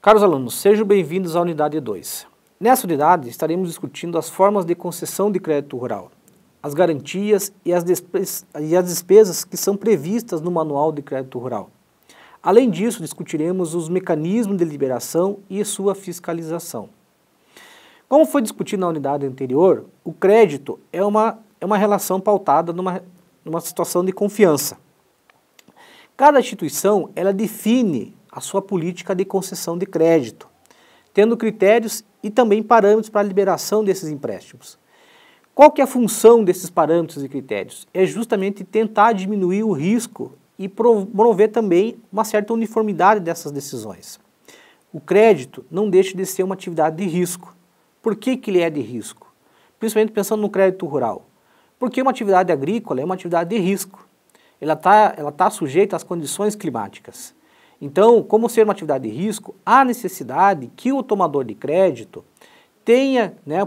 Caros alunos, sejam bem-vindos à unidade 2. Nessa unidade estaremos discutindo as formas de concessão de crédito rural, as garantias e as despesas que são previstas no Manual de Crédito Rural. Além disso, discutiremos os mecanismos de liberação e sua fiscalização. Como foi discutido na unidade anterior, o crédito é uma relação pautada numa situação de confiança. Cada instituição, ela define a sua política de concessão de crédito, tendo critérios e também parâmetros para a liberação desses empréstimos. Qual que é a função desses parâmetros e critérios? É justamente tentar diminuir o risco e promover também uma certa uniformidade dessas decisões. O crédito não deixa de ser uma atividade de risco. Por que ele é de risco? Principalmente pensando no crédito rural. Porque uma atividade agrícola é uma atividade de risco. Ela tá sujeita às condições climáticas. Então, como ser uma atividade de risco, há necessidade que o tomador de crédito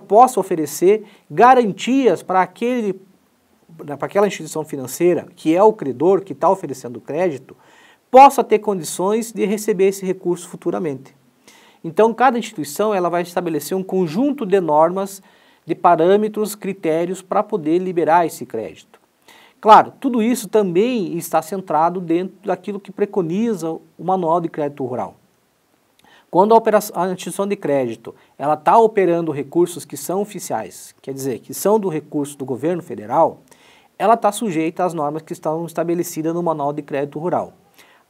possa oferecer garantias para aquela instituição financeira, que é o credor que está oferecendo o crédito, possa ter condições de receber esse recurso futuramente. Então, cada instituição ela vai estabelecer um conjunto de normas, de parâmetros, critérios para poder liberar esse crédito. Claro, tudo isso também está centrado dentro daquilo que preconiza o Manual de Crédito Rural. Quando a instituição de crédito ela está operando recursos que são oficiais, quer dizer, que são do recurso do governo federal, ela está sujeita às normas que estão estabelecidas no Manual de Crédito Rural.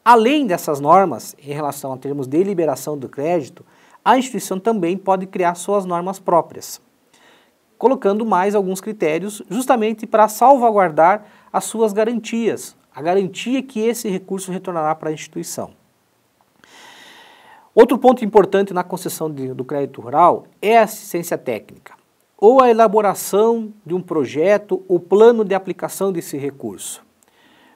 Além dessas normas, em relação a termos de liberação do crédito, a instituição também pode criar suas normas próprias, colocando mais alguns critérios justamente para salvaguardar as suas garantias, a garantia que esse recurso retornará para a instituição. Outro ponto importante na concessão do crédito rural é a assistência técnica, ou a elaboração de um projeto ou plano de aplicação desse recurso.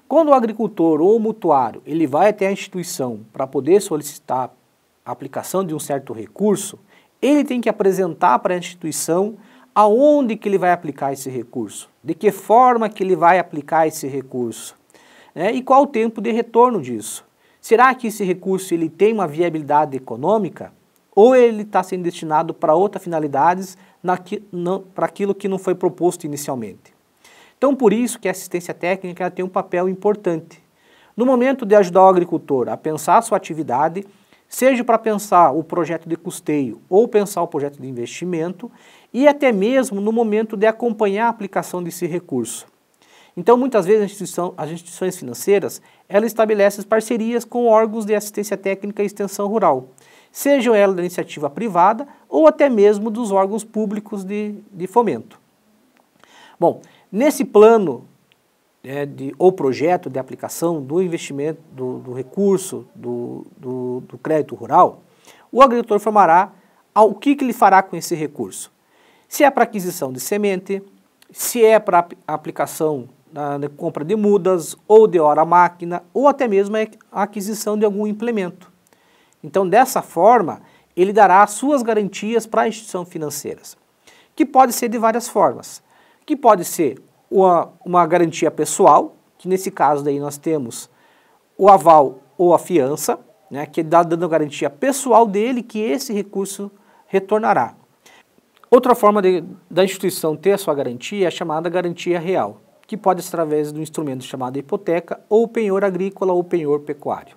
Quando o agricultor ou o mutuário ele vai até a instituição para poder solicitar a aplicação de um certo recurso, ele tem que apresentar para a instituição aonde que ele vai aplicar esse recurso, de que forma que ele vai aplicar esse recurso, e qual o tempo de retorno disso. Será que esse recurso ele tem uma viabilidade econômica ou ele está sendo destinado para outras finalidades para aquilo que não foi proposto inicialmente? Então, por isso que a assistência técnica ela tem um papel importante. No momento de ajudar o agricultor a pensar a sua atividade, seja para pensar o projeto de custeio ou pensar o projeto de investimento, e até mesmo no momento de acompanhar a aplicação desse recurso. Então, muitas vezes as instituições financeiras, elas estabelecem parcerias com órgãos de assistência técnica e extensão rural, sejam elas da iniciativa privada ou até mesmo dos órgãos públicos de fomento. Bom, nesse plano ou projeto de aplicação do investimento, do recurso, do crédito rural, o agricultor formará o que ele fará com esse recurso. Se é para aquisição de semente, se é para aplicação na compra de mudas, ou de hora-máquina, ou até mesmo a aquisição de algum implemento. Então, dessa forma, ele dará as suas garantias para a instituição financeira, que pode ser de várias formas, que pode ser uma garantia pessoal, que nesse caso daí nós temos o aval ou a fiança, que dá dando a garantia pessoal dele que esse recurso retornará. Outra forma da instituição ter a sua garantia é a chamada garantia real, que pode ser através do instrumento chamado hipoteca ou penhor agrícola ou penhor pecuário.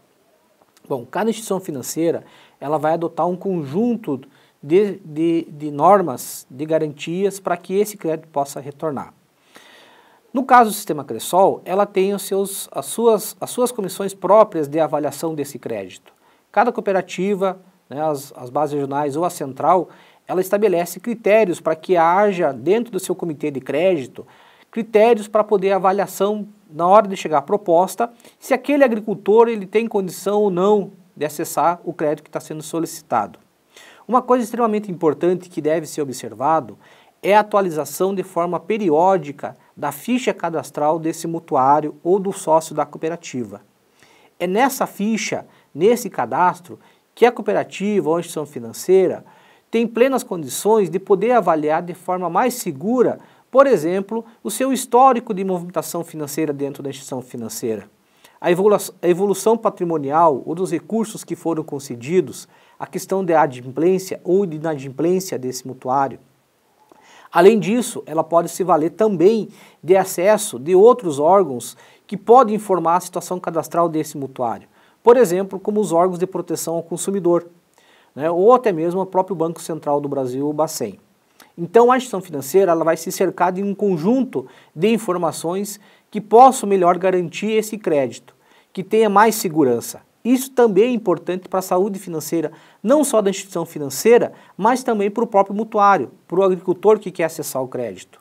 Bom, cada instituição financeira ela vai adotar um conjunto de normas, de garantias para que esse crédito possa retornar. No caso do sistema Cressol, ela tem as suas comissões próprias de avaliação desse crédito. Cada cooperativa, as bases regionais ou a central, ela estabelece critérios para que haja dentro do seu comitê de crédito, critérios para poder avaliação na hora de chegar a proposta, se aquele agricultor ele tem condição ou não de acessar o crédito que está sendo solicitado. Uma coisa extremamente importante que deve ser observado é a atualização de forma periódica da ficha cadastral desse mutuário ou do sócio da cooperativa. É nessa ficha, nesse cadastro, que a cooperativa ou a instituição financeira tem plenas condições de poder avaliar de forma mais segura, por exemplo, o seu histórico de movimentação financeira dentro da instituição financeira. a evolução patrimonial ou dos recursos que foram concedidos, a questão de adimplência ou de inadimplência desse mutuário. Além disso, ela pode se valer também de acesso de outros órgãos que podem informar a situação cadastral desse mutuário. Por exemplo, como os órgãos de proteção ao consumidor, né, ou até mesmo o próprio Banco Central do Brasil, o Bacen. Então a instituição financeira ela vai se cercar de um conjunto de informações que possam melhor garantir esse crédito, que tenha mais segurança. Isso também é importante para a saúde financeira, não só da instituição financeira, mas também para o próprio mutuário, para o agricultor que quer acessar o crédito.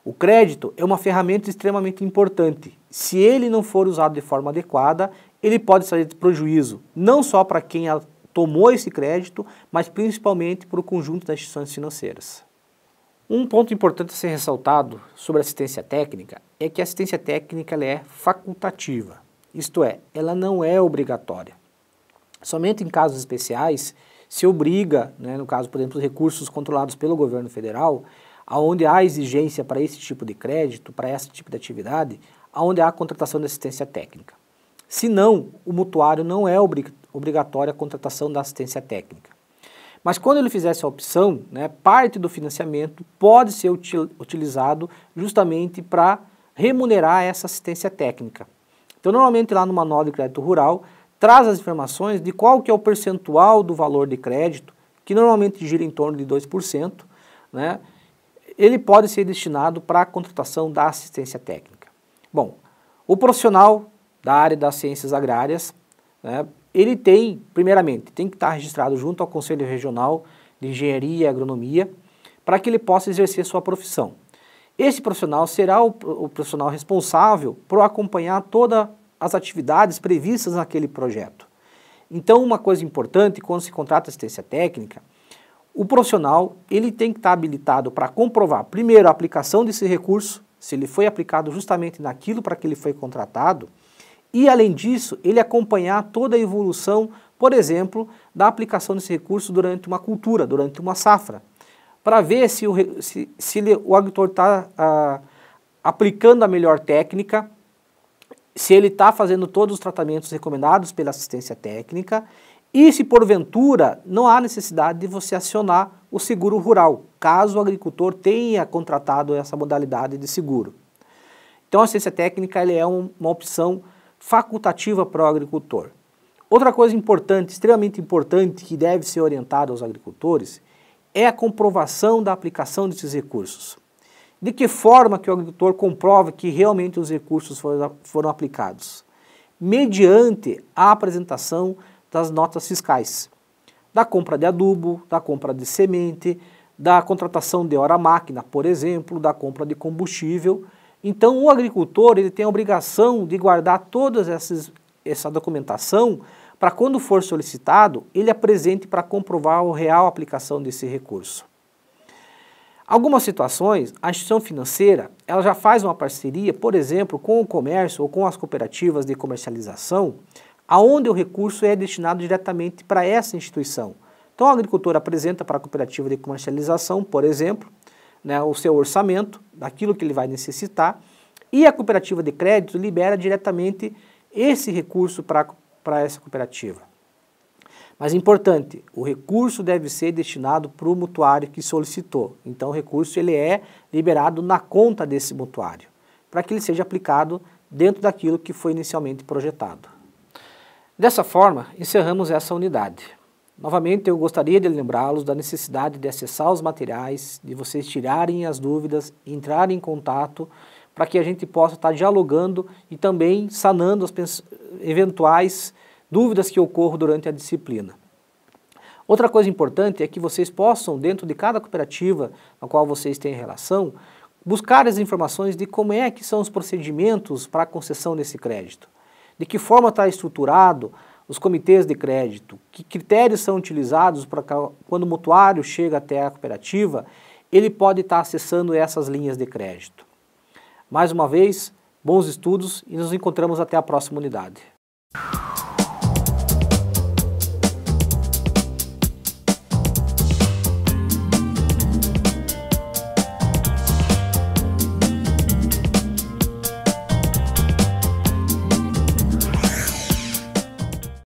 O crédito é uma ferramenta extremamente importante. Se ele não for usado de forma adequada, ele pode trazer prejuízo, não só para quem tomou esse crédito, mas principalmente para o conjunto das instituições financeiras. Um ponto importante a ser ressaltado sobre a assistência técnica é que a assistência técnica ela é facultativa, isto é, ela não é obrigatória. Somente em casos especiais se obriga, né, no caso, por exemplo, os recursos controlados pelo governo federal, aonde há exigência para esse tipo de crédito, para esse tipo de atividade, aonde há a contratação de assistência técnica. Se não, o mutuário não é obrigatória a contratação da assistência técnica. Mas quando ele fizer essa opção, né, parte do financiamento pode ser utilizado justamente para remunerar essa assistência técnica. Então, normalmente lá no Manual de Crédito Rural, traz as informações de qual que é o percentual do valor de crédito, que normalmente gira em torno de 2%, né, ele pode ser destinado para a contratação da assistência técnica. Bom, o profissional da área das ciências agrárias, né, ele primeiramente, tem que estar registrado junto ao Conselho Regional de Engenharia e Agronomia para que ele possa exercer sua profissão. Esse profissional será o profissional responsável por acompanhar todas as atividades previstas naquele projeto. Então, uma coisa importante, quando se contrata assistência técnica, o profissional ele tem que estar habilitado para comprovar, primeiro, a aplicação desse recurso, se ele foi aplicado justamente naquilo para que ele foi contratado, e, além disso, ele acompanhar toda a evolução, por exemplo, da aplicação desse recurso durante uma cultura, durante uma safra, para ver se o agricultor está aplicando a melhor técnica, se ele está fazendo todos os tratamentos recomendados pela assistência técnica e se, porventura, não há necessidade de você acionar o seguro rural, caso o agricultor tenha contratado essa modalidade de seguro. Então, a assistência técnica é uma opção facultativa para o agricultor. Outra coisa importante, extremamente importante, que deve ser orientada aos agricultores, é a comprovação da aplicação desses recursos. De que forma que o agricultor comprova que realmente os recursos foram aplicados? Mediante a apresentação das notas fiscais, da compra de adubo, da compra de semente, da contratação de hora-máquina, por exemplo, da compra de combustível. Então, o agricultor ele tem a obrigação de guardar toda essa documentação para, quando for solicitado, ele apresente para comprovar a real aplicação desse recurso. Algumas situações, a instituição financeira ela já faz uma parceria, por exemplo, com o comércio ou com as cooperativas de comercialização, aonde o recurso é destinado diretamente para essa instituição. Então, o agricultor apresenta para a cooperativa de comercialização, por exemplo, né, o seu orçamento, daquilo que ele vai necessitar, e a cooperativa de crédito libera diretamente esse recurso para essa cooperativa. Mas importante, o recurso deve ser destinado para o mutuário que solicitou. Então o recurso ele é liberado na conta desse mutuário, para que ele seja aplicado dentro daquilo que foi inicialmente projetado. Dessa forma, encerramos essa unidade. Novamente, eu gostaria de lembrá-los da necessidade de acessar os materiais, de vocês tirarem as dúvidas, entrarem em contato, para que a gente possa estar dialogando e também sanando as eventuais dúvidas que ocorram durante a disciplina. Outra coisa importante é que vocês possam, dentro de cada cooperativa na qual vocês têm relação, buscar as informações de como é que são os procedimentos para a concessão desse crédito, de que forma está estruturado os comitês de crédito, que critérios são utilizados para quando o mutuário chega até a cooperativa, ele pode estar acessando essas linhas de crédito. Mais uma vez, bons estudos e nos encontramos até a próxima unidade.